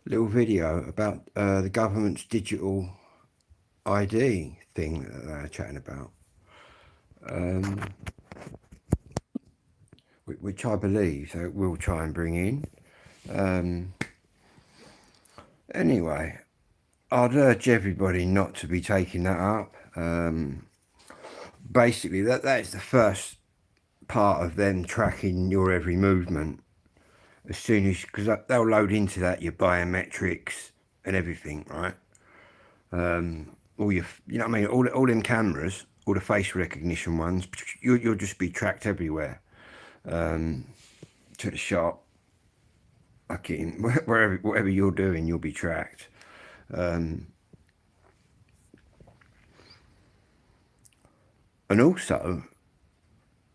little video about the government's digital ID thing that they're chatting about, um, which I believe they will try and bring in. Um, anyway, I'd urge everybody not to be taking that up. Basically, that is the first part of them tracking your every movement. As soon as, because they'll load into that your biometrics and everything, right? All your, you know what I mean, all them cameras, all the face recognition ones, you'll just be tracked everywhere. To the shop, fucking wherever, whatever you're doing, you'll be tracked. And also,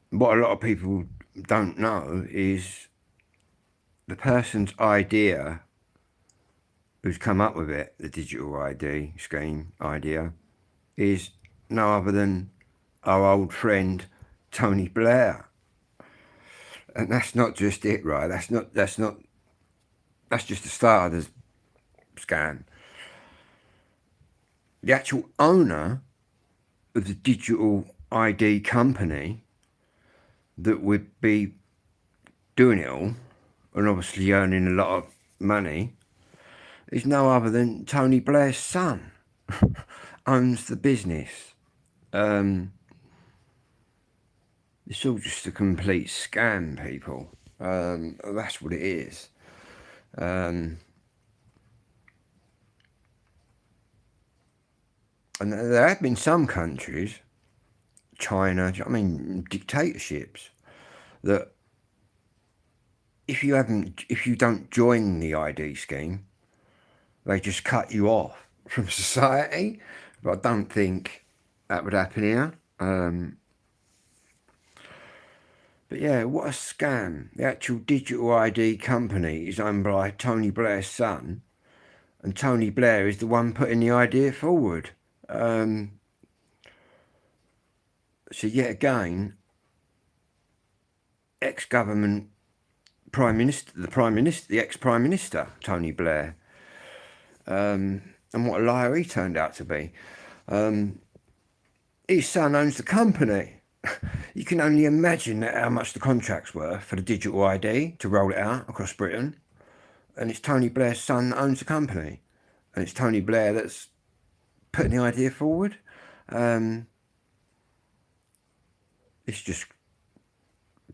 what a lot of people don't know is the person's idea who's come up with it, the digital ID scheme idea, is no other than our old friend Tony Blair. And that's not just it, right? That's just the start of the scam. The actual owner of the digital ID company that would be doing it all and obviously earning a lot of money is no other than Tony Blair's son. Owns the business. It's all just a complete scam, people. That's what it is. And there have been some countries, China, I mean, dictatorships, that if you don't join the ID scheme, they just cut you off from society. But I don't think that would happen here. But yeah, what a scam. The actual digital ID company is owned by Tony Blair's son, and Tony Blair is the one putting the idea forward. So yet again, ex-government Prime Minister, the ex-Prime Minister, Tony Blair, and what a liar he turned out to be. His son owns the company. You can only imagine how much the contracts were for the digital ID to roll it out across Britain. And it's Tony Blair's son that owns the company. And it's Tony Blair that's putting the idea forward. It's just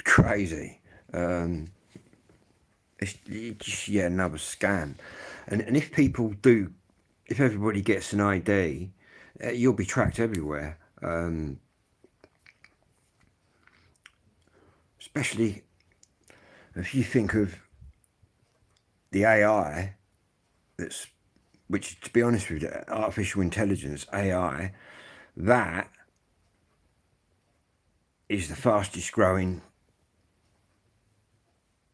crazy. It's just, yeah, another scam. And if people do, if everybody gets an ID, you'll be tracked everywhere. Especially if you think of the AI which to be honest with you, artificial intelligence, AI, that is the fastest growing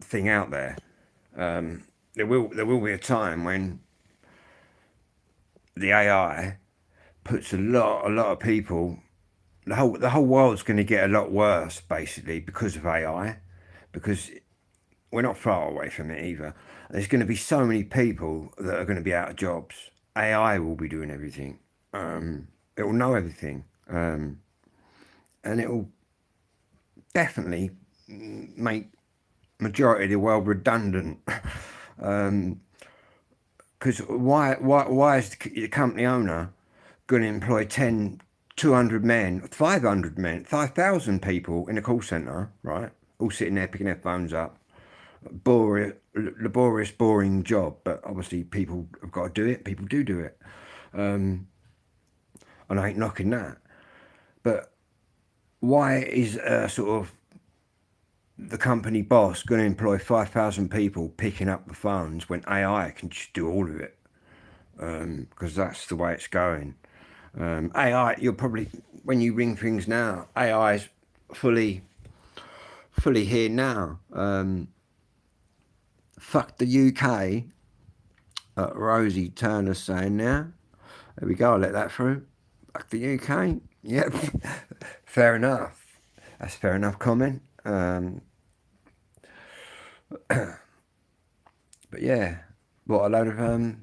thing out there. There will be a time when the AI puts a lot of people. The whole world's going to get a lot worse, basically, because of AI, because we're not far away from it either. There's going to be so many people that are going to be out of jobs. AI will be doing everything. It will know everything, and it will definitely make majority of the world redundant. Because why is the company owner going to employ 10, 200 men, 500 men, 5,000 people in a call centre, right? All sitting there picking their phones up. Laborious, boring job, but obviously people have got to do it. People do it. And I ain't knocking that. But why is sort of the company boss going to employ 5,000 people picking up the phones when AI can just do all of it? Because that's the way it's going. AI, you'll probably, when you ring things now, AI is fully here now. Fuck the UK. Rosie Turner saying now. There we go, I'll let that through. Fuck the UK. Yep. Fair enough. That's fair enough comment. But yeah, What a load of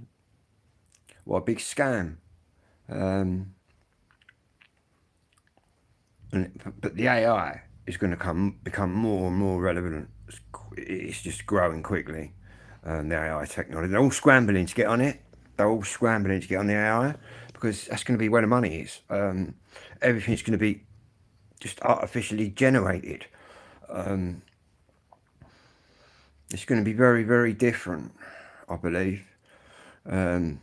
what a big scam. Um, but the AI is going to become more and more relevant. It's just growing quickly. The AI technology, they're all scrambling to get on it. They're all scrambling to get on the AI because that's going to be where the money is. Everything's going to be just artificially generated. Um, it's going to be very, very different, I believe. Um,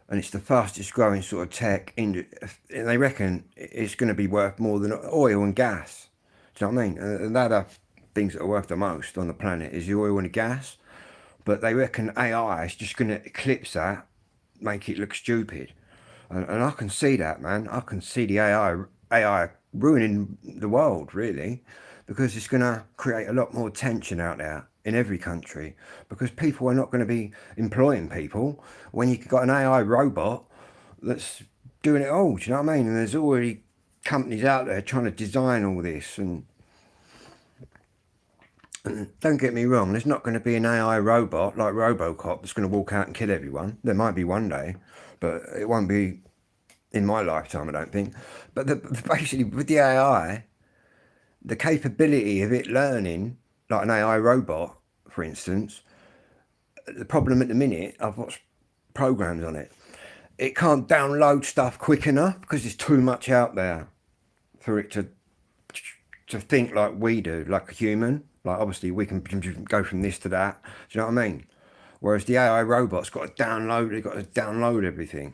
and it's the fastest growing sort of tech. And they reckon it's going to be worth more than oil and gas. Do you know what I mean? And that are things that are worth the most on the planet is the oil and the gas. But they reckon AI is just going to eclipse that, make it look stupid. And I can see that, man. I can see the AI ruining the world, really, because it's going to create a lot more tension out there in every country because people are not going to be employing people when you've got an AI robot that's doing it all. Do you know what I mean? And there's already companies out there trying to design all this. And don't get me wrong, there's not going to be an AI robot like Robocop that's going to walk out and kill everyone. There might be one day, but it won't be in my lifetime, I don't think. But basically, with the AI, the capability of it learning, like an AI robot, for instance, the problem at the minute, I've watched programs on it, it can't download stuff quick enough because there's too much out there for it to think like we do, like a human. Like obviously we can go from this to that. Do you know what I mean? Whereas the AI robot's got to download, they've got to download everything.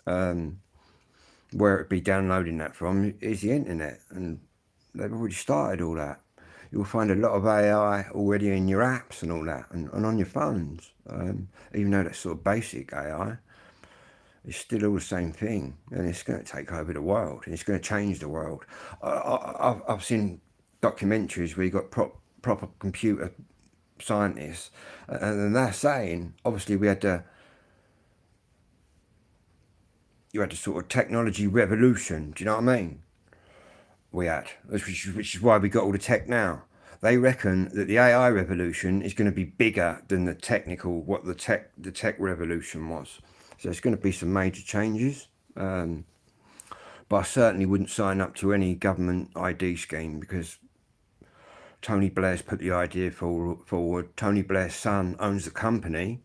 Where it'd be downloading that from is the internet, and they've already started all that. You'll find a lot of AI already in your apps and all that, and on your phones. Even though that's sort of basic AI, it's still all the same thing, and it's going to take over the world, and it's going to change the world. I've seen documentaries where you got proper computer scientists, and they're saying, obviously, you had a sort of technology revolution. Do you know what I mean? We had, which is why we got all the tech now. They reckon that the AI revolution is going to be bigger than what the tech revolution was. So there's going to be some major changes. But I certainly wouldn't sign up to any government ID scheme because Tony Blair's put the idea forward. Tony Blair's son owns the company.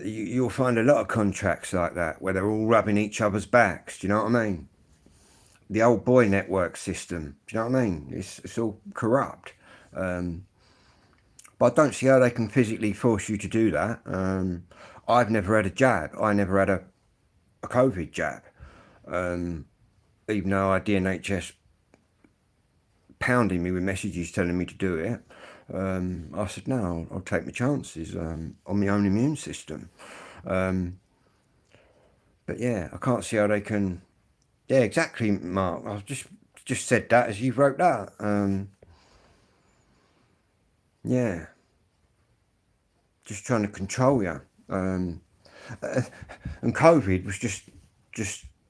You'll find a lot of contracts like that where they're all rubbing each other's backs. Do you know what I mean? The old boy network system. Do you know what I mean? It's all corrupt. But I don't see how they can physically force you to do that. I've never had a jab. I never had a COVID jab. Even though I had the NHS pounding me with messages telling me to do it. I said, no, I'll take my chances on my own immune system. But yeah, I can't see how they can. Yeah, exactly, Mark. I've just said that as you wrote that. Yeah, just trying to control you. And COVID was just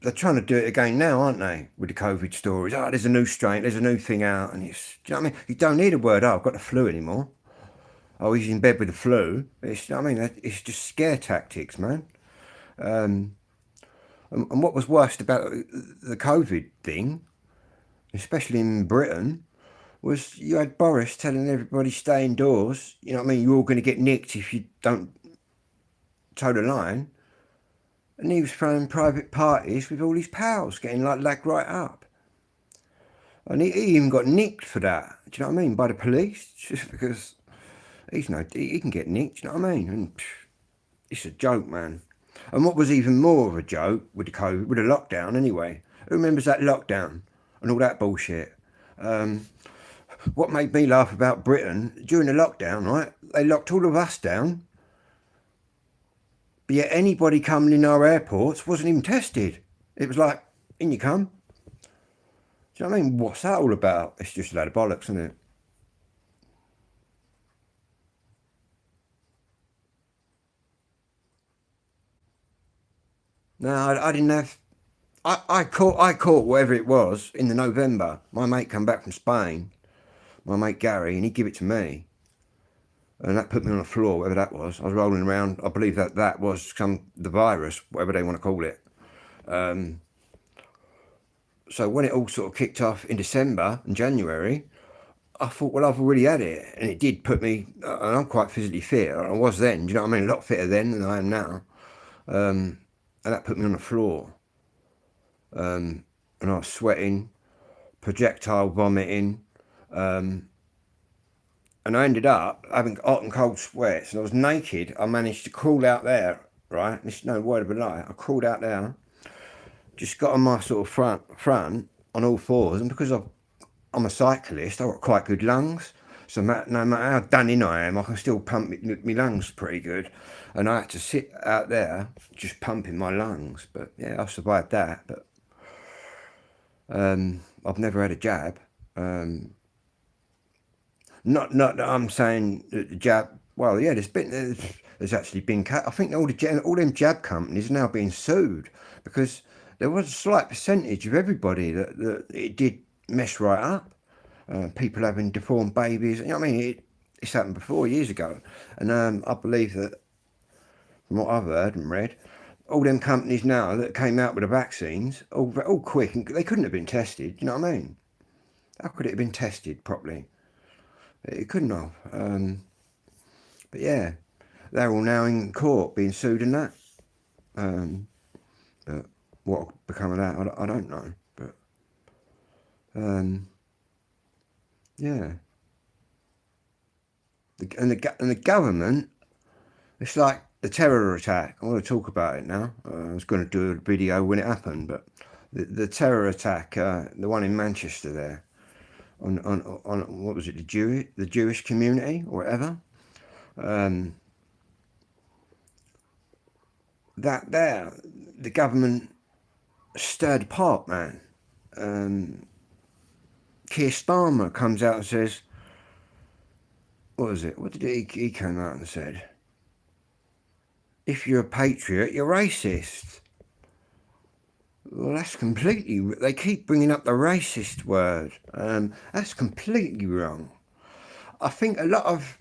they're trying to do it again now, aren't they? With the COVID stories. Oh, there's a new strain, there's a new thing out, and it's. Do you know what I mean? You don't need a word. Oh, I've got the flu anymore. Oh, he's in bed with the flu. It's. I mean, it's just scare tactics, man. And what was worst about the COVID thing, especially in Britain, was you had Boris telling everybody stay indoors. You know what I mean? You're all going to get nicked if you don't toe the line. And he was throwing private parties with all his pals, getting like lag right up. And he even got nicked for that. Do you know what I mean? By the police, just because he can get nicked. Do you know what I mean? And it's a joke, man. And what was even more of a joke with the COVID, with the lockdown anyway, who remembers that lockdown and all that bullshit? What made me laugh about Britain, during the lockdown, right, they locked all of us down, but yet anybody coming in our airports wasn't even tested. It was like, in you come. Do you know what I mean? What's that all about? It's just a load of bollocks, isn't it? No, I didn't have. I caught whatever it was in the November. My mate come back from Spain. my mate Gary, and he gave it to me. And that put me on the floor, whatever that was. I was rolling around. I believe that was the virus, whatever they want to call it. So when it all sort of kicked off in December and January, I thought, well, I've already had it. And it did put me, and I'm quite physically fit. I was then, do you know what I mean? A lot fitter then than I am now. And that put me on the floor. And I was sweating, projectile vomiting. And I ended up having hot and cold sweats, and I was naked. I managed to crawl out there, right? This is no word of a lie. I crawled out there, just got on my sort of front on all fours, and because I'm a cyclist, I've got quite good lungs. So no matter how done in I am, I can still pump my lungs pretty good. And I had to sit out there just pumping my lungs. But yeah, I survived that. But I've never had a jab. Not that I'm saying that the jab. Well, yeah, there's actually been. I think all them jab companies are now being sued because there was a slight percentage of everybody that it did mess right up. People having deformed babies. You know what I mean? It's happened before, years ago, and I believe that from what I've heard and read, all them companies now that came out with the vaccines, all quick, and they couldn't have been tested. You know what I mean? How could it have been tested properly? It couldn't have. But yeah, they're all now in court being sued and that. But what will become of that, I don't know. But yeah, and the government, it's like the terror attack. I want to talk about it now. I was going to do a video when it happened, but the terror attack, the one in Manchester there. On what was it, the Jewish community or whatever, that there the government stirred apart, man. Keir Starmer comes out and says, what was it? What did he come out and said? If you're a patriot, you're racist. Well, that's completely. They keep bringing up the racist word. That's completely wrong. I think a lot of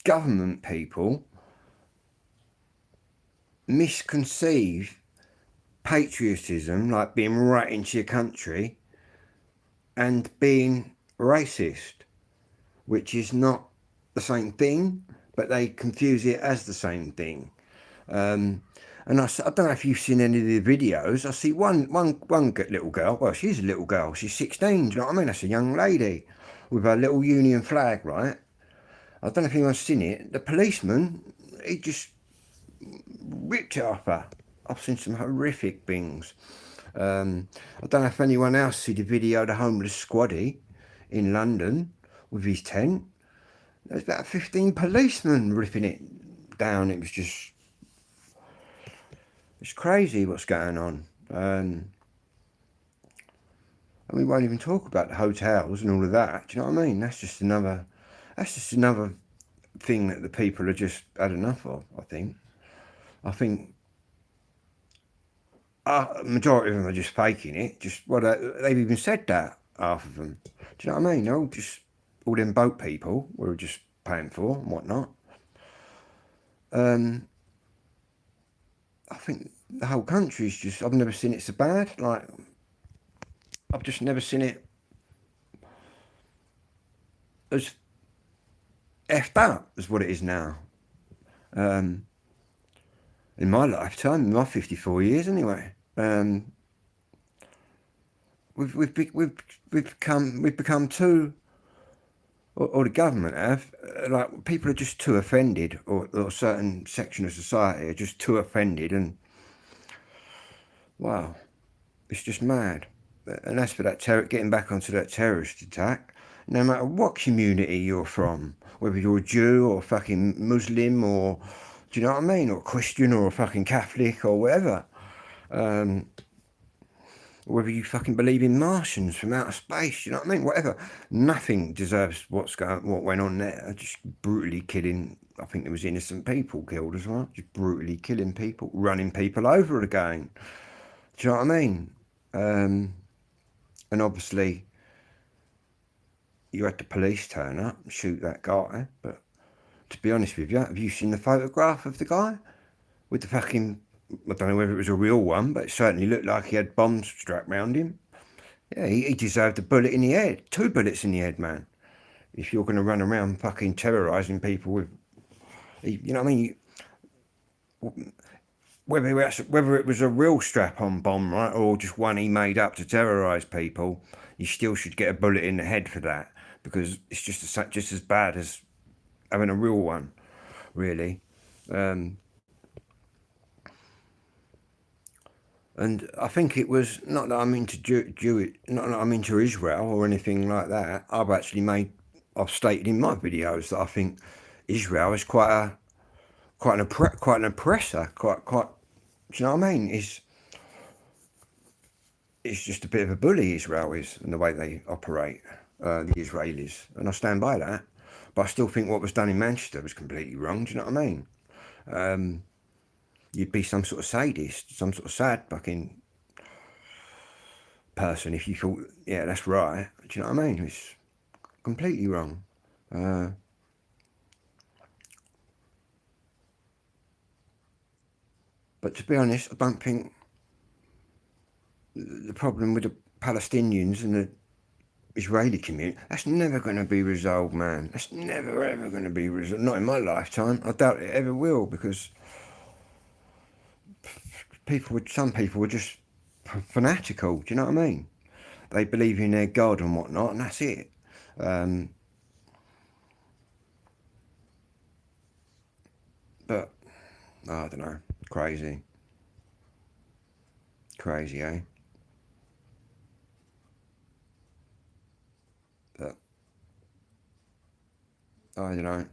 government people misconceive patriotism, like being right into your country, and being racist, which is not the same thing, but they confuse it as the same thing. And I don't know if you've seen any of the videos. I see one little girl. Well, she's a little girl. She's 16. Do you know what I mean? That's a young lady with a little Union flag, right? I don't know if anyone's seen it. The policeman, he just ripped it off her. I've seen some horrific things. I don't know if anyone else see the video of the homeless squaddy in London with his tent. There's about 15 policemen ripping it down. It was just... It's crazy what's going on. And we won't even talk about the hotels and all of that. Do you know what I mean? That's just another thing that the people have just had enough of, I think. I think majority of them are just faking it. They've even said that, half of them. Do you know what I mean? They're all them boat people we're just paying for and whatnot. I think the whole country's just... I've never seen it so bad. Like, I've just never seen it as effed up as what it is now. In my lifetime, in my 54 years anyway. We've become too... Or the government have, like, people are just too offended, or a certain section of society are just too offended, and wow, it's just mad. And as for that getting back onto that terrorist attack, no matter what community you're from, whether you're a Jew or fucking Muslim, or do you know what I mean, or Christian or a fucking Catholic or whatever, whether you fucking believe in Martians from outer space, you know what I mean? Whatever. Nothing deserves what went on there. Just brutally killing. I think there was innocent people killed as well. Just brutally killing people, running people over again. Do you know what I mean? And obviously, you had the police turn up and shoot that guy. But to be honest with you, have you seen the photograph of the guy with the fucking? I don't know whether it was a real one, but it certainly looked like he had bombs strapped round him. Yeah, he deserved a bullet in the head. 2 bullets in the head, man. If you're going to run around fucking terrorising people with, you know what I mean? Whether it was a real strap-on bomb, right, or just one he made up to terrorise people, you still should get a bullet in the head for that, because it's just as bad as having a real one, really. And I think it was not that I'm into not that I'm into Israel or anything like that. I've stated in my videos that I think Israel is quite an oppressor. Quite. Do you know what I mean? It's just a bit of a bully. Israel is, and the way they operate, the Israelis, and I stand by that. But I still think what was done in Manchester was completely wrong. Do you know what I mean? You'd be some sort of sadist, some sort of sad fucking person if you thought, yeah, that's right. Do you know what I mean? It's completely wrong. But to be honest, I don't think the problem with the Palestinians and the Israeli community, that's never going to be resolved, man. That's never ever going to be resolved. Not in my lifetime. I doubt it ever will, because some people were just fanatical. Do you know what I mean? They believe in their God and whatnot, and that's it. But I don't know. Crazy, eh? But I don't know.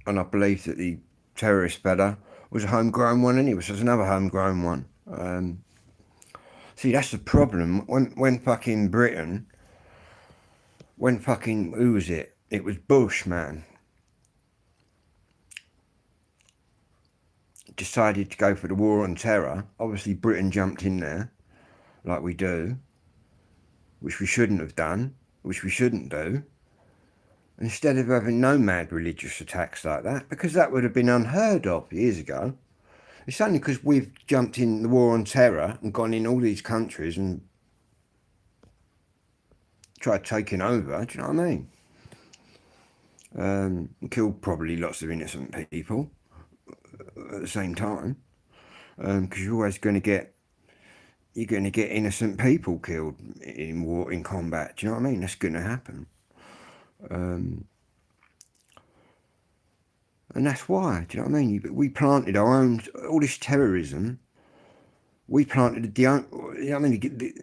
And I believe that the terrorist fella was a homegrown one anyway. So there's another homegrown one. See, that's the problem. When fucking Britain, when fucking, who was it? It was Bush, man. Decided to go for the war on terror. Obviously, Britain jumped in there, like we do, which we shouldn't have done, which we shouldn't do. Instead of having no mad religious attacks like that, because that would have been unheard of years ago. It's only because we've jumped in the war on terror and gone in all these countries and tried taking over. Do you know what I mean? Killed probably lots of innocent people at the same time, because you're going to get innocent people killed in war, in combat. Do you know what I mean? That's going to happen. And that's why, do you know what I mean? We planted our own, all this terrorism. We planted you know what I mean?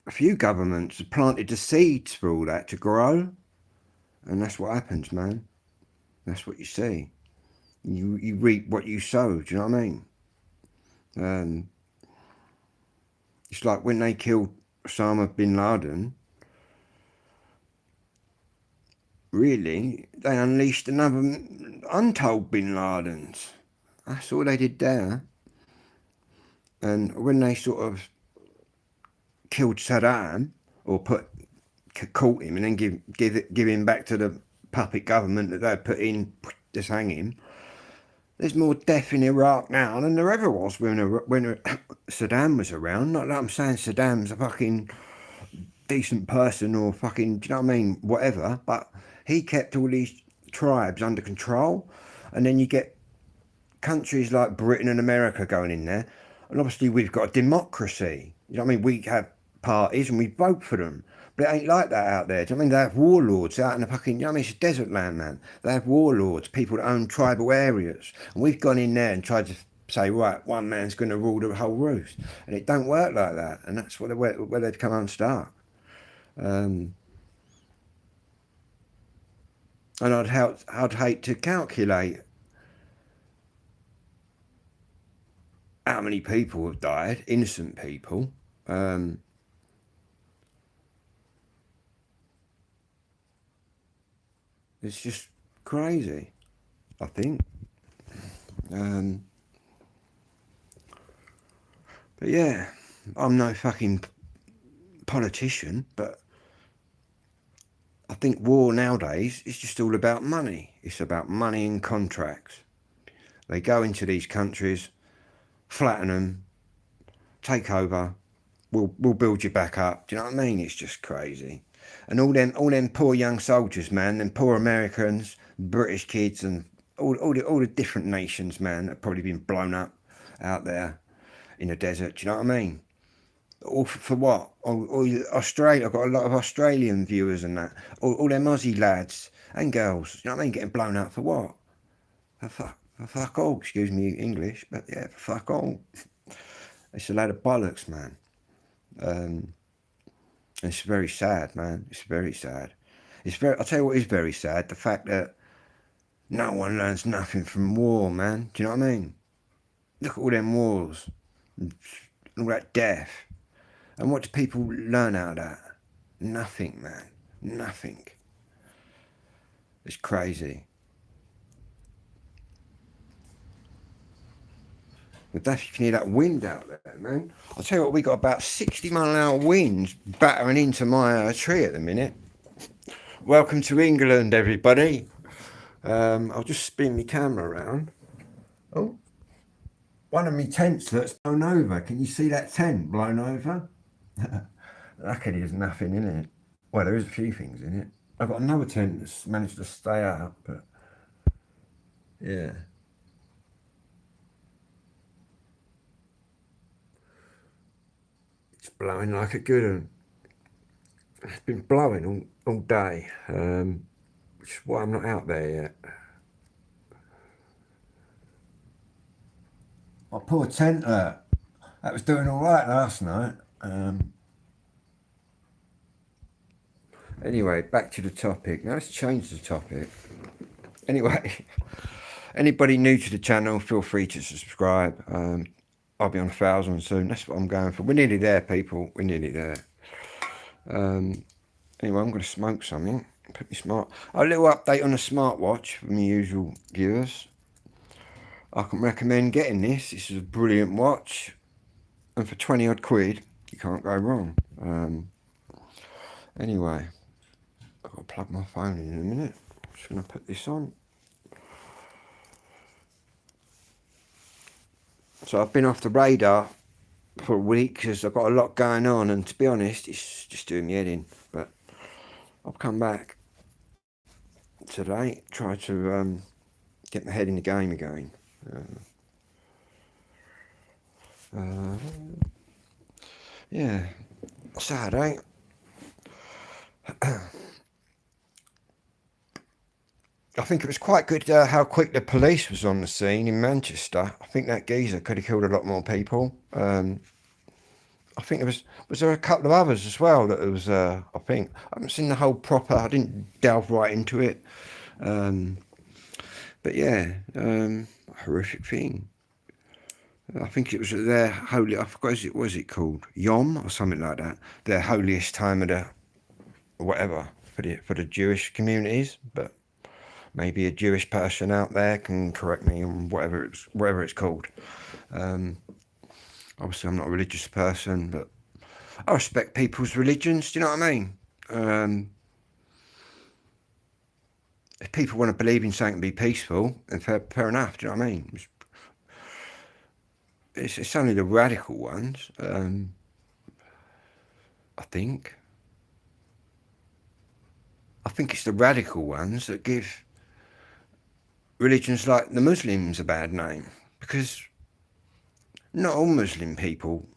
A few governments have planted the seeds for all that to grow. And that's what happens, man. That's what you see. You reap what you sow, do you know what I mean? It's like when they killed Osama bin Laden, really, they unleashed another untold bin Ladens. That's all they did there. And when they sort of killed Saddam, or caught him and then give him back to the puppet government that they'd put in, just hang him, there's more death in Iraq now than there ever was when Saddam was around. Not that I'm saying Saddam's a fucking decent person or fucking, do you know what I mean, whatever, but he kept all these tribes under control, and then you get countries like Britain and America going in there, and obviously we've got a democracy, you know what I mean, we have parties and we vote for them, but it ain't like that out there. Do you know what I mean? They have warlords out in the fucking, you know what I mean, it's a desert land, man. They have warlords, people that own tribal areas, and we've gone in there and tried to say, right, one man's going to rule the whole roost, and it don't work like that, and that's where they've come unstuck. And I'd hate to calculate how many people have died, innocent people. It's just crazy, I think. But yeah, I'm no fucking politician, but I think war nowadays is just all about money. It's about money and contracts. They go into these countries, flatten them, take over. We'll build you back up. Do you know what I mean? It's just crazy. And all them poor young soldiers, man, them poor Americans, British kids, and all the different nations, man, that have probably been blown up out there in the desert. Do you know what I mean? All for what? All Australia. I've got a lot of Australian viewers and that. All them Aussie lads and girls. You know what I mean? Getting blown up for what? For fuck all. Excuse me, English, but yeah, for fuck all. It's a load of bollocks, man. It's very sad, man. It's very sad. I'll tell you what is very sad. The fact that no one learns nothing from war, man. Do you know what I mean? Look at all them wars. All that death. And what do people learn out of that? Nothing, man. Nothing. It's crazy. But you can hear that wind out there, man. I'll tell you what, we got about 60-mile-an-hour winds battering into my tree at the minute. Welcome to England, everybody. I'll just spin my camera around. Oh, one of my tents that's blown over. Can you see that tent blown over? Luckily, there's nothing in it. Well, there is a few things in it. I've got another tent that's managed to stay up, but yeah. It's blowing like a good one. It's been blowing all day, which is why I'm not out there yet. My poor tent, that was doing all right last night. Anyway, back to the topic. Now let's change the topic. Anyway, anybody new to the channel, feel free to subscribe. I'll be on 1,000 soon. That's what I'm going for. We're nearly there, people. We're nearly there. Anyway, I'm going to smoke something. Put me smart. A little update on the smartwatch for my usual viewers. I can recommend getting this. This is a brilliant watch. And for 20 odd quid, you can't go wrong. Anyway, I've got to plug my phone in a minute. I'm just going to put this on. So I've been off the radar for a week because I've got a lot going on, and to be honest, it's just doing me head in. But I'll come back today, try to get my head in the game again. Yeah, sad, eh? I think it was quite good how quick the police was on the scene in Manchester. I think that geezer could have killed a lot more people. I think there a couple of others as well that it was, I think. I haven't seen the whole proper, I didn't delve right into it. But yeah, horrific thing. I think it was their holy, I forgot, what was it called? Yom or something like that. Their holiest time of the, whatever, for the Jewish communities. But maybe a Jewish person out there can correct me on whatever it's called. Obviously, I'm not a religious person, but I respect people's religions. Do you know what I mean? If people want to believe in something and be peaceful, then fair enough. Do you know what I mean? It's only the radical ones, I think. I think it's the radical ones that give religions like the Muslims a bad name, because not all Muslim people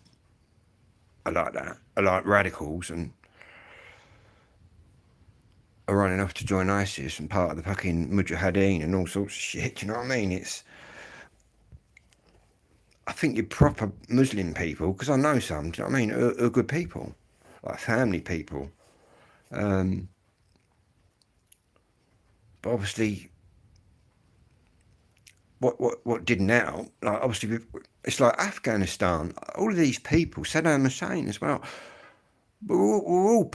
are like that, are like radicals and are running off to join ISIS and part of the fucking Mujahideen and all sorts of shit. Do you know what I mean? I think you're proper Muslim people, because I know some, do you know what I mean, are good people, like family people. But obviously, what did now, like obviously, it's like Afghanistan. All of these people, Saddam Hussein as well, we're all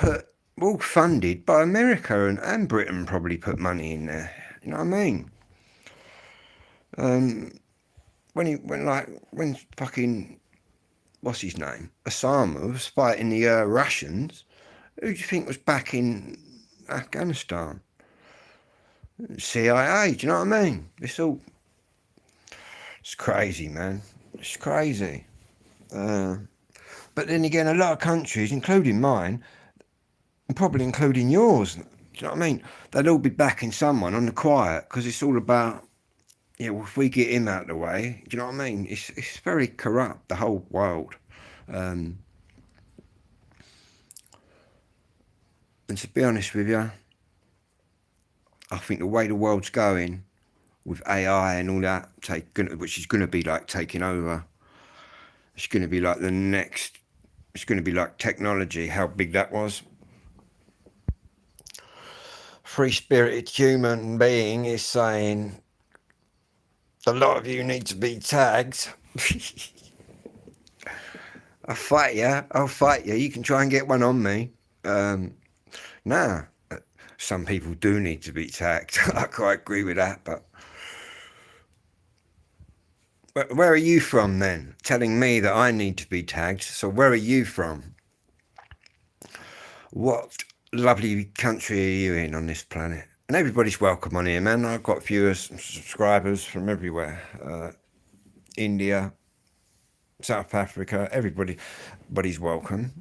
funded by America, and Britain probably put money in there. You know what I mean? When fucking, what's his name, Osama was fighting the Russians, who do you think was backing Afghanistan, CIA. Do you know what I mean? It's crazy, man. It's crazy. But then again, a lot of countries, including mine, and probably including yours, do you know what I mean? They'll all be backing someone on the quiet because it's all about, yeah, well, if we get him out of the way, do you know what I mean? It's very corrupt, the whole world. And to be honest with you, I think the way the world's going with AI and all that, which is going to be like taking over, it's going to be like the next, it's going to be like technology, how big that was. Free-spirited human being is saying, a lot of you need to be tagged. I'll fight you. You can try and get one on me. Nah, some people do need to be tagged. I quite agree with that, but where are you from then? Telling me that I need to be tagged. So where are you from? What lovely country are you in on this planet? And everybody's welcome on here, man. I've got viewers and subscribers from everywhere. India, South Africa, everybody's welcome.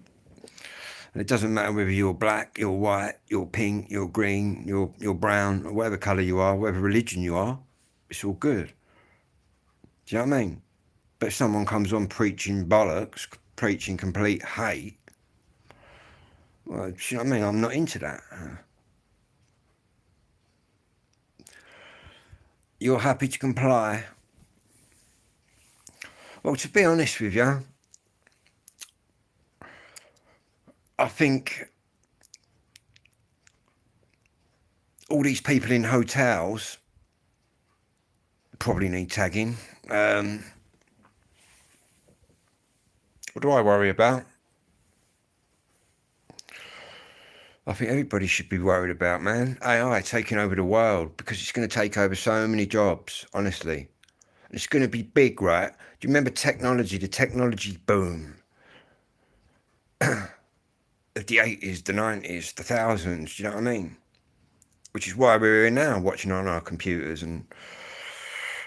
And it doesn't matter whether you're black, you're white, you're pink, you're green, you're brown, or whatever colour you are, whatever religion you are, it's all good. Do you know what I mean? But if someone comes on preaching bollocks, preaching complete hate, well, do you know what I mean? I'm not into that. You're happy to comply. Well, to be honest with you, I think all these people in hotels probably need tagging. What do I worry about? I think everybody should be worried about, man. AI taking over the world, because it's going to take over so many jobs, honestly. It's going to be big, right? Do you remember technology, the technology boom of the 80s, the 90s, the thousands, do you know what I mean? Which is why we're here now, watching on our computers. And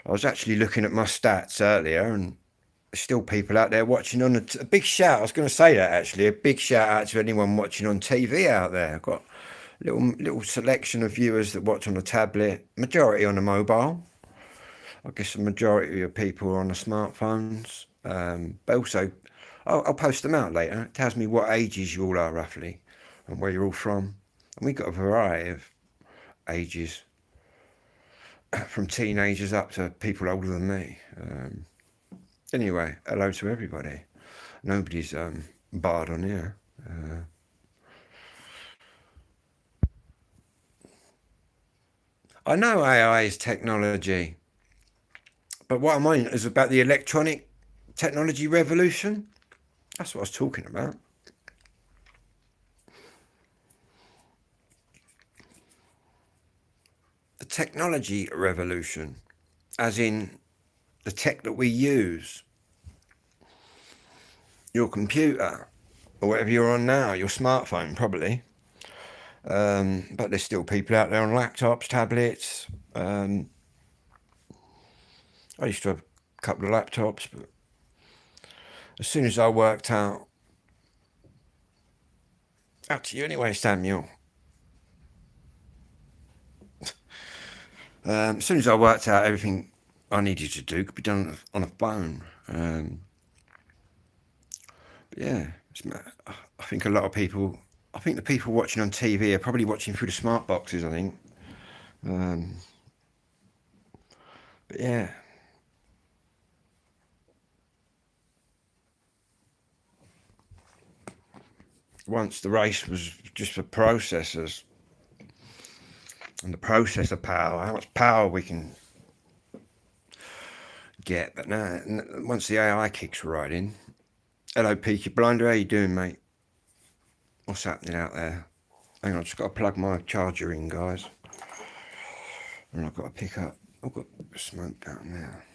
I was actually looking at my stats earlier, and there's still people out there watching on a big shout. I was going to say that, actually. A big shout out to anyone watching on TV out there. I've got a little selection of viewers that watch on a tablet, majority on a mobile. I guess the majority of people are on the smartphones. But also, I'll post them out later. It tells me what ages you all are roughly and where you're all from. And we've got a variety of ages, from teenagers up to people older than me. Anyway, hello to everybody. Nobody's barred on here. I know AI is technology, but what I mean is about the electronic technology revolution. That's what I was talking about. The technology revolution, as in the tech that we use. Your computer, or whatever you're on now, your smartphone probably. But there's still people out there on laptops, tablets. I used to have a couple of laptops, but as soon as I worked out to you anyway, Samuel. As soon as I worked out everything I needed to do could be done on a phone. But yeah, I think a lot of people, I think the people watching on TV are probably watching through the smart boxes, I think. But yeah. Once the race was just for processors and the processor power, how much power we can get. But now, once the AI kicks right in. Hello, Peaky Blinder, how you doing, mate? What's happening out there? Hang on, I've just got to plug my charger in, guys. And I've got to pick up. I've got smoke down there.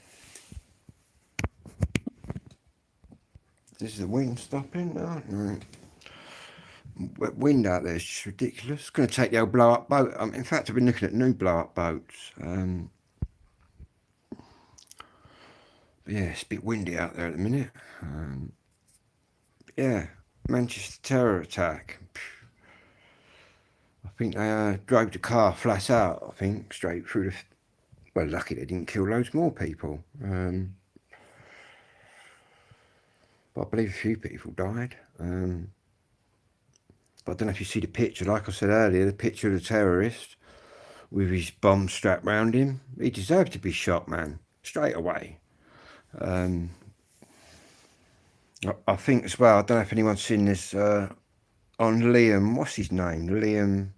This is the wind stopping? No. Wind out there is just ridiculous. It's going to take the old blow up boat. In fact, I've been looking at new blow up boats. Yeah, it's a bit windy out there at the minute. Yeah, Manchester terror attack. I think they drove the car flat out. I think straight through the. Well, lucky they didn't kill loads more people. But I believe a few people died. But I don't know if you see the picture. Like I said earlier, the picture of the terrorist with his bomb strapped round him. He deserved to be shot, man, straight away. I think as well, I don't know if anyone's seen this on Liam, what's his name? Liam,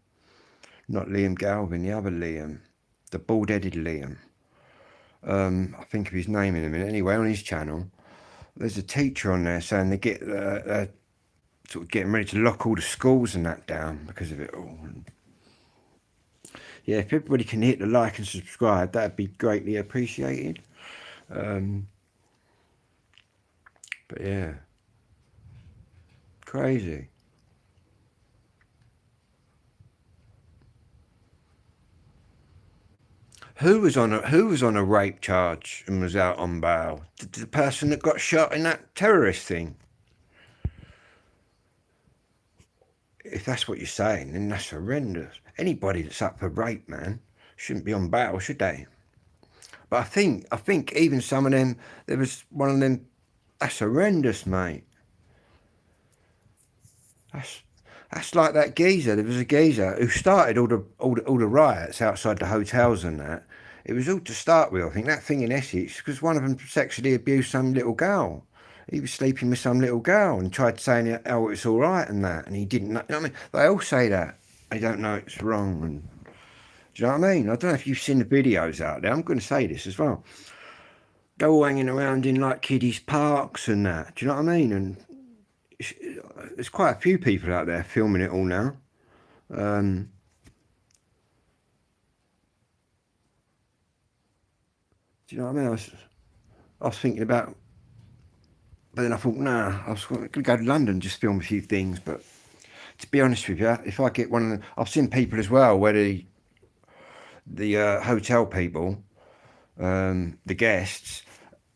not Liam Galvin, the other Liam, the bald-headed Liam. I'll think of his name in a minute. Anyway, on his channel, there's a teacher on there saying they get sort of getting ready to lock all the schools and that down because of it all. Yeah, if everybody can hit the like and subscribe, that'd be greatly appreciated. But yeah, crazy. Who was on a rape charge and was out on bail? The person that got shot in that terrorist thing. If that's what you're saying, then that's horrendous. Anybody that's up for rape, man, shouldn't be on bail, should they? But I think even some of them, there was one of them. That's horrendous, mate. That's like that geezer. There was a geezer who started all the riots outside the hotels and that. It was all to start with, I think, that thing in Essex, because one of them sexually abused some little girl. He was sleeping with some little girl and tried saying, oh, it's all right and that, and he didn't know. You know what I mean? They all say that. They don't know it's wrong. And do you know what I mean? I don't know if you've seen the videos out there. I'm going to say this as well. They're all hanging around in like kiddies' parks and that. Do you know what I mean? And there's quite a few people out there filming it all now. Do you know what I mean? I was thinking about, but then I thought, nah, I was going to go to London and just film a few things. But to be honest with you, if I get one of them, I've seen people as well where the hotel people, the guests,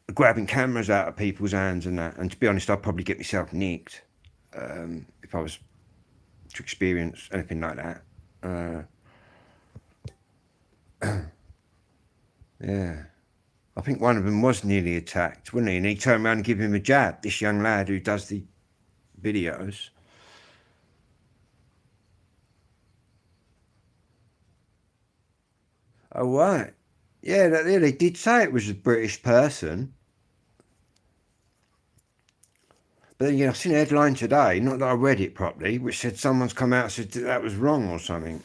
are grabbing cameras out of people's hands and that. And to be honest, I'd probably get myself nicked if I was to experience anything like that. Yeah. I think one of them was nearly attacked, wasn't he? And he turned around and gave him a jab, this young lad who does the videos. Oh, right. Yeah, they did say it was a British person. But then, I've seen a headline today, not that I read it properly, which said someone's come out and said that was wrong or something.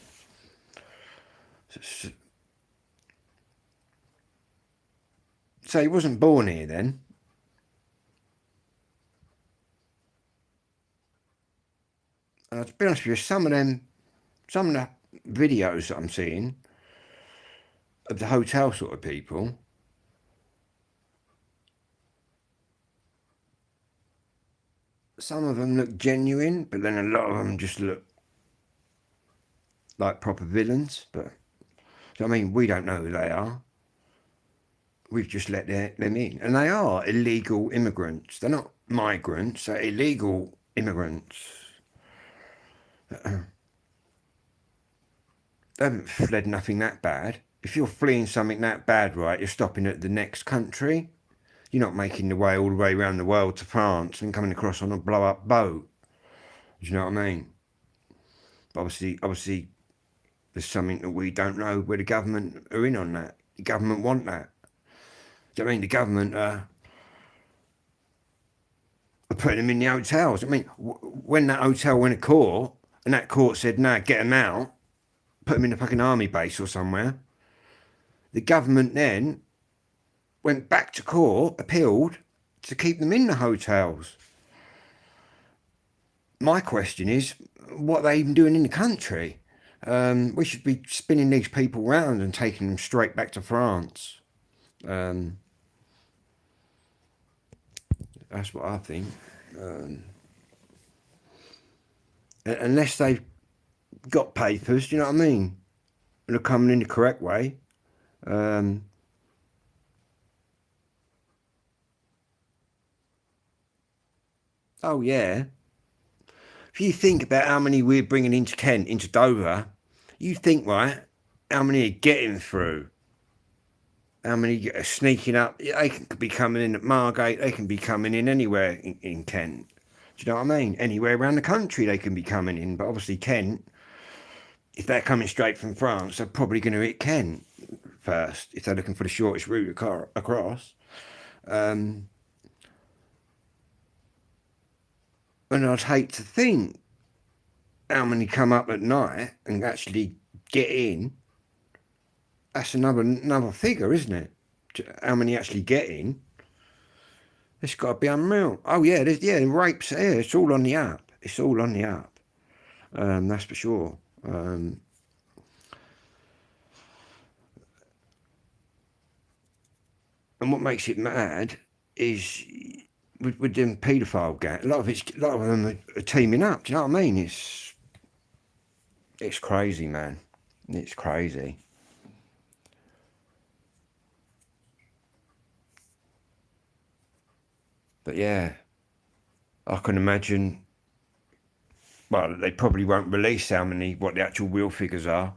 So he wasn't born here then. To be honest with you, some of the videos that I'm seeing of the hotel sort of people, some of them look genuine, but then a lot of them just look like proper villains. But I mean, we don't know who they are. We've just let them in, and they are illegal immigrants. They're not migrants; they're illegal immigrants. They haven't fled nothing that bad. If you're fleeing something that bad, right, you're stopping at the next country. You're not making the way all the way around the world to France and coming across on a blow-up boat. Do you know what I mean? But obviously, there's something that we don't know where the government are in on that. The government want that. Do you know what I mean? The government are putting them in the hotels. I mean, when that hotel went to court and that court said, no, get them out, put them in a fucking army base or somewhere, the government then went back to court, appealed to keep them in the hotels. My question is, what are they even doing in the country? We should be spinning these people round and taking them straight back to France. That's what I think. unless they've got papers, do you know what I mean? And are coming in the correct way. Oh yeah. If you think about how many we're bringing into Kent, into Dover, you think, right, how many are getting through? How many are sneaking up? They can be coming in at Margate, they can be coming in anywhere in Kent. Do you know what I mean? Anywhere around the country they can be coming in, but obviously Kent, if they're coming straight from France, they're probably going to hit Kent first if they're looking for the shortest route across. Um, and I'd hate to think how many come up at night and actually get in. That's another figure, isn't it? How many actually get in? It's got to be unreal. Oh yeah, rapes. Yeah, it's all on the up. It's all on the up. That's for sure. And what makes it mad is with them paedophile gang. A lot of them are teaming up. Do you know what I mean? It's crazy, man. It's crazy. But yeah, I can imagine. Well, they probably won't release what the actual real figures are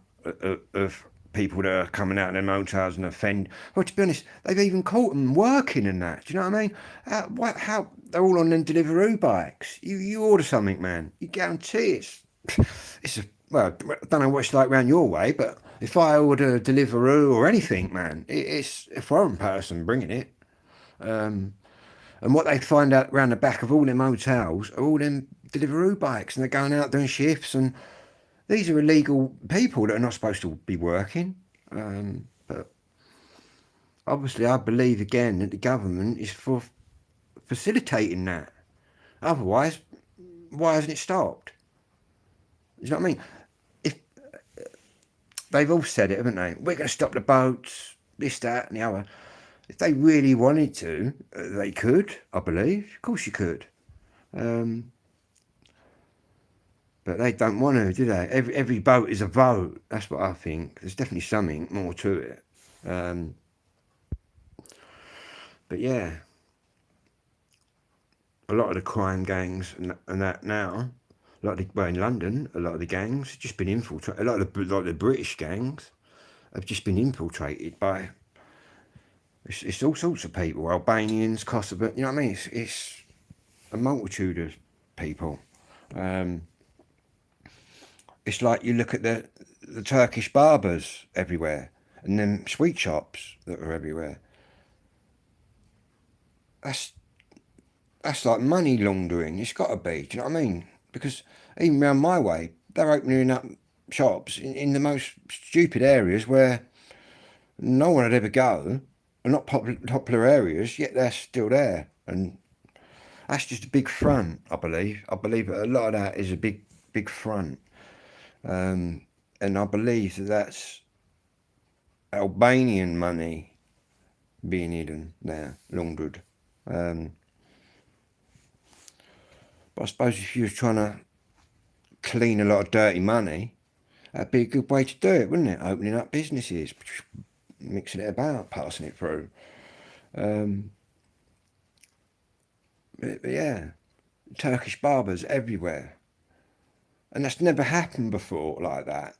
of people that are coming out of their motels and offend. Well, to be honest, they've even caught them working and that. Do you know what I mean? How they're all on them Deliveroo bikes. You order something, man. You guarantee it's a well. I don't know what it's like around your way, but if I order Deliveroo or anything, man, it's a foreign person bringing it. And what they find out around the back of all them hotels are all them Deliveroo bikes, and they're going out doing shifts. And these are illegal people that are not supposed to be working. But obviously, I believe again that the government is for facilitating that. Otherwise, why hasn't it stopped? You know what I mean? If they've all said it, haven't they? We're going to stop the boats, this, that, and the other. If they really wanted to, they could. I believe. Of course, you could. But they don't want to, do they? Every boat is a vote. That's what I think. There's definitely something more to it. But yeah, a lot of the crime gangs and that now, in London, a lot of the gangs have just been infiltrated. A lot of the British gangs have just been infiltrated by. It's all sorts of people, Albanians, Kosovo. You know what I mean? It's a multitude of people. It's like you look at the Turkish barbers everywhere, and then sweet shops that are everywhere. That's that's like money laundering. It's got to be. Do you know what I mean? Because even around my way, they're opening up shops in the most stupid areas where no one would ever go, and not popular areas. Yet they're still there, and that's just a big front. I believe. I believe that a lot of that is a big front, and I believe that that's Albanian money being hidden there, laundered. Um, but I suppose if you was trying to clean a lot of dirty money, that'd be a good way to do it, wouldn't it? Opening up businesses, mixing it about, passing it through. Um, but yeah, Turkish barbers everywhere. And that's never happened before like that.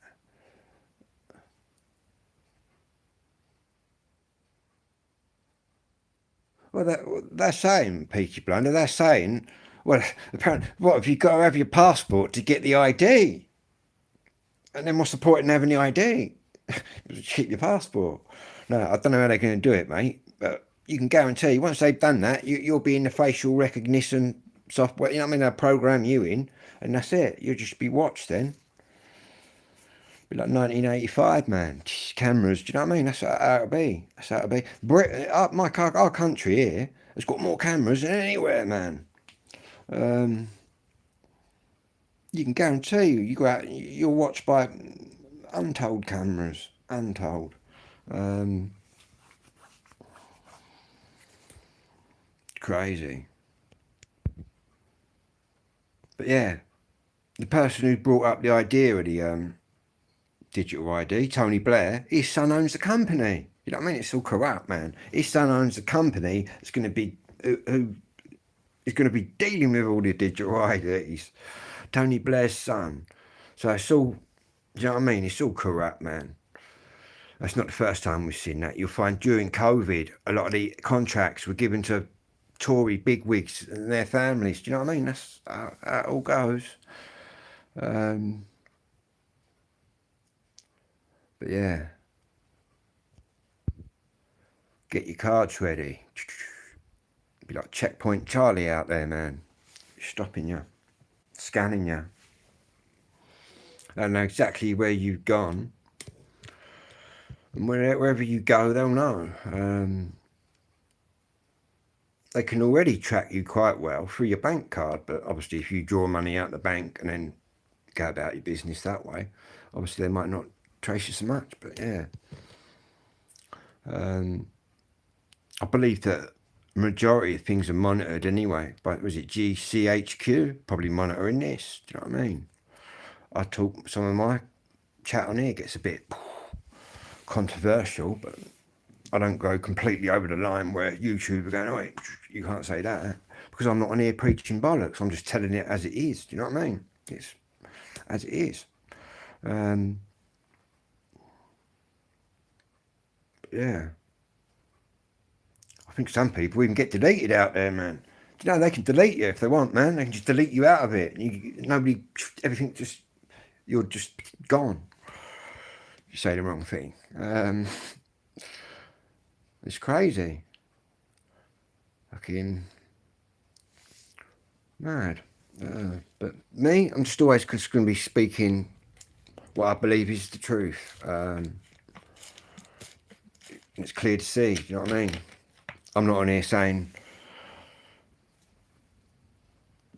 Well, they're saying, Peaky Blinder, they're saying, well, apparently, what, have you got to have your passport to get the ID? And then what's the point in having the ID? Keep your passport. No, I don't know how they're going to do it, mate. But you can guarantee once they've done that, you'll be in the facial recognition software. You know what I mean? They'll program you in, and that's it. You'll just be watched then. Be like 1985, man. Cameras. Do you know what I mean? That's how it'll be. That's how it'll be. Our country here has got more cameras than anywhere, man. You can guarantee you go out, you're watched by untold cameras. Untold. Um, Crazy. But yeah, the person who brought up the idea of the digital ID, Tony Blair, his son owns the company. You know what I mean? It's all corrupt, man. His son owns the company that's going to be who is going to be dealing with all the digital IDs. Tony Blair's son. So it's all, you know what I mean? It's all corrupt, man. That's not the first time we've seen that. You'll find during COVID, a lot of the contracts were given to Tory bigwigs and their families. Do you know what I mean? That's how it all goes. But yeah, get your cards ready. Be like Checkpoint Charlie out there, man. Stopping you, scanning you. They know exactly where you've gone. And wherever you go, they'll know. They can already track you quite well through your bank card, but obviously if you draw money out the bank and then go about your business that way, obviously they might not trace you so much, but yeah. I believe that the majority of things are monitored anyway, but was it GCHQ? Probably monitoring this, do you know what I mean? I talk, some of my chat on here gets a bit controversial, but I don't go completely over the line where YouTube are going, oh, wait, you can't say that, because I'm not on here preaching bollocks. I'm just telling it as it is. Do you know what I mean? It's as it is. Yeah. I think some people even get deleted out there, man. Do you know, they can delete you if they want, man. They can just delete you out of it. Nobody, everything just, you're just gone. You say the wrong thing. It's crazy. Fucking mad. But me, I'm just always just going to be speaking what I believe is the truth. It's clear to see, you know what I mean? I'm not on here saying,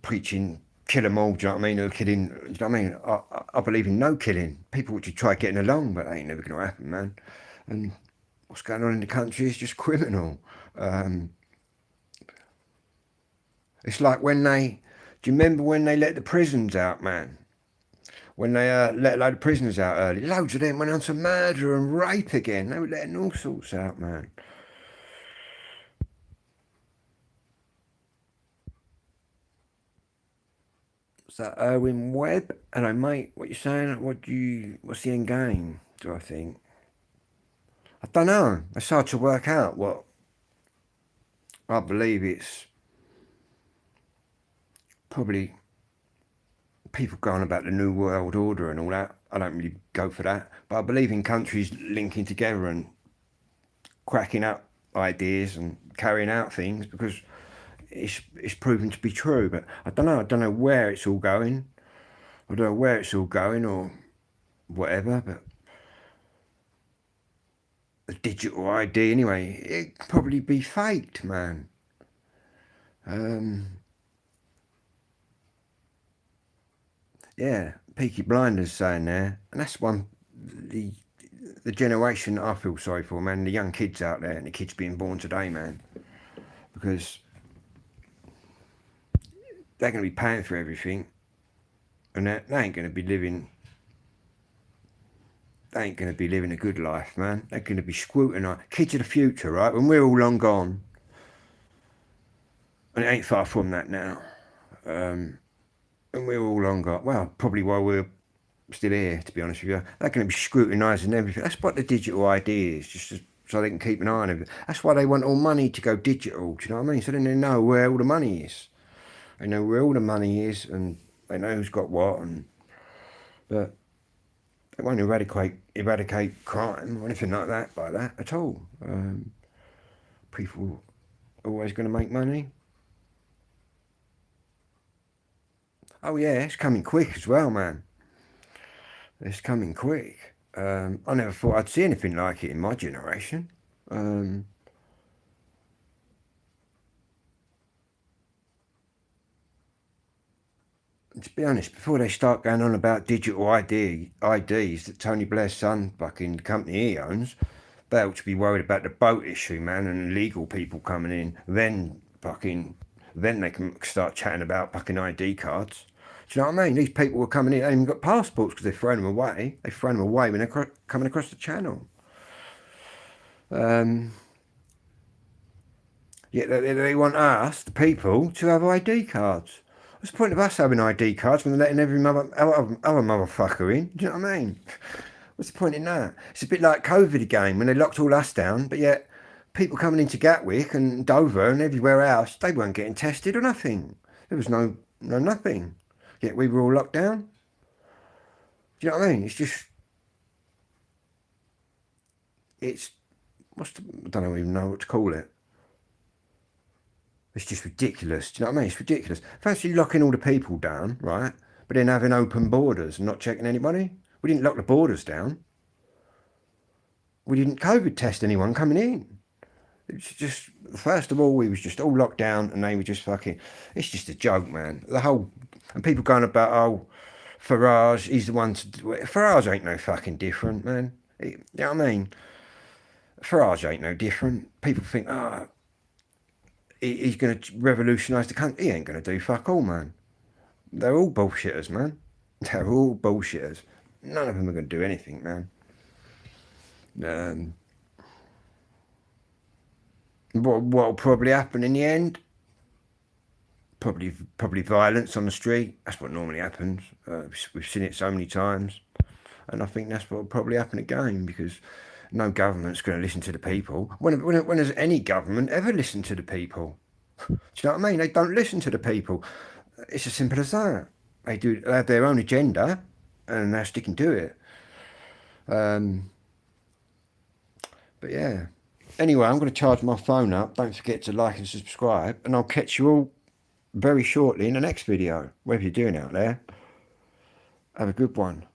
preaching, kill them all, do you know what I mean? Or killing, do you know what I mean? I believe in no killing. People would try getting along, but that ain't never going to happen, man. And what's going on in the country is just criminal. It's like when they, do you remember when they let the prisons out, man? When they let a load of prisoners out early, loads of them went on to murder and rape again. They were letting all sorts out, man. Is that Erwin Webb? Hello, mate. What you saying? What's the end game, do I think? I don't know. It's hard to work out what. I believe it's probably people going about the New World Order and all that. I don't really go for that. But I believe in countries linking together and cracking up ideas and carrying out things, because it's proven to be true. But I don't know where it's all going. I don't know where it's all going or whatever, but the digital ID anyway, it could probably be faked, man. Yeah, Peaky Blinders saying there, and that's one the generation I feel sorry for, man. The young kids out there and the kids being born today, man, because they're going to be paying for everything, and they ain't going to be living. They ain't going to be living a good life, man. They're going to be scrutinised. Kids of the future, right? When we're all long gone, and it ain't far from that now. And we're all long gone. Well, probably while we're still here, to be honest with you, they're going to be scrutinising everything. That's what the digital ID is, just so they can keep an eye on it. That's why they want all money to go digital. Do you know what I mean? So then they know where all the money is. They know where all the money is, and they know who's got what. But they won't eradicate crime or anything like that by that at all. People are always going to make money. Oh yeah, it's coming quick as well, man. It's coming quick. I never thought I'd see anything like it in my generation. To be honest, before they start going on about digital IDs that Tony Blair's son, fucking the company he owns, they ought to be worried about the boat issue, man, and legal people coming in. Then they can start chatting about fucking ID cards. Do you know what I mean? These people were coming in, they haven't even got passports because they've thrown them away. They've thrown them away when they're coming across the channel. Yet they want us, the people, to have ID cards. What's the point of us having ID cards when they're letting every other motherfucker in? Do you know what I mean? What's the point in that? It's a bit like COVID again, when they locked all us down, but yet people coming into Gatwick and Dover and everywhere else, they weren't getting tested or nothing. There was no nothing. Yet we were all locked down. Do you know what I mean? It's just, I don't even know what to call it. It's just ridiculous. Do you know what I mean? It's ridiculous. Fancy locking all the people down, right? But then having open borders and not checking anybody. We didn't lock the borders down. We didn't COVID test anyone coming in. It's just, first of all, we was just all locked down and they were just fucking, it's just a joke, man. The whole, and people going about, oh, Farage, he's the one to do it. Farage ain't no fucking different, man. You know what I mean? Farage ain't no different. People think, oh, he's going to revolutionise the country. He ain't going to do fuck all, man. They're all bullshitters, man. They're all bullshitters. None of them are going to do anything, man. What'll probably happen in the end? Probably violence on the street. That's what normally happens. We've seen it so many times, and I think that's what will probably happen again, because no government's going to listen to the people. When has any government ever listened to the people? Do you know what I mean? They don't listen to the people. It's as simple as that. They have their own agenda, and they're sticking to it. But yeah. Anyway, I'm going to charge my phone up. Don't forget to like and subscribe, and I'll catch you all very shortly in the next video. Whatever you're doing out there, have a good one.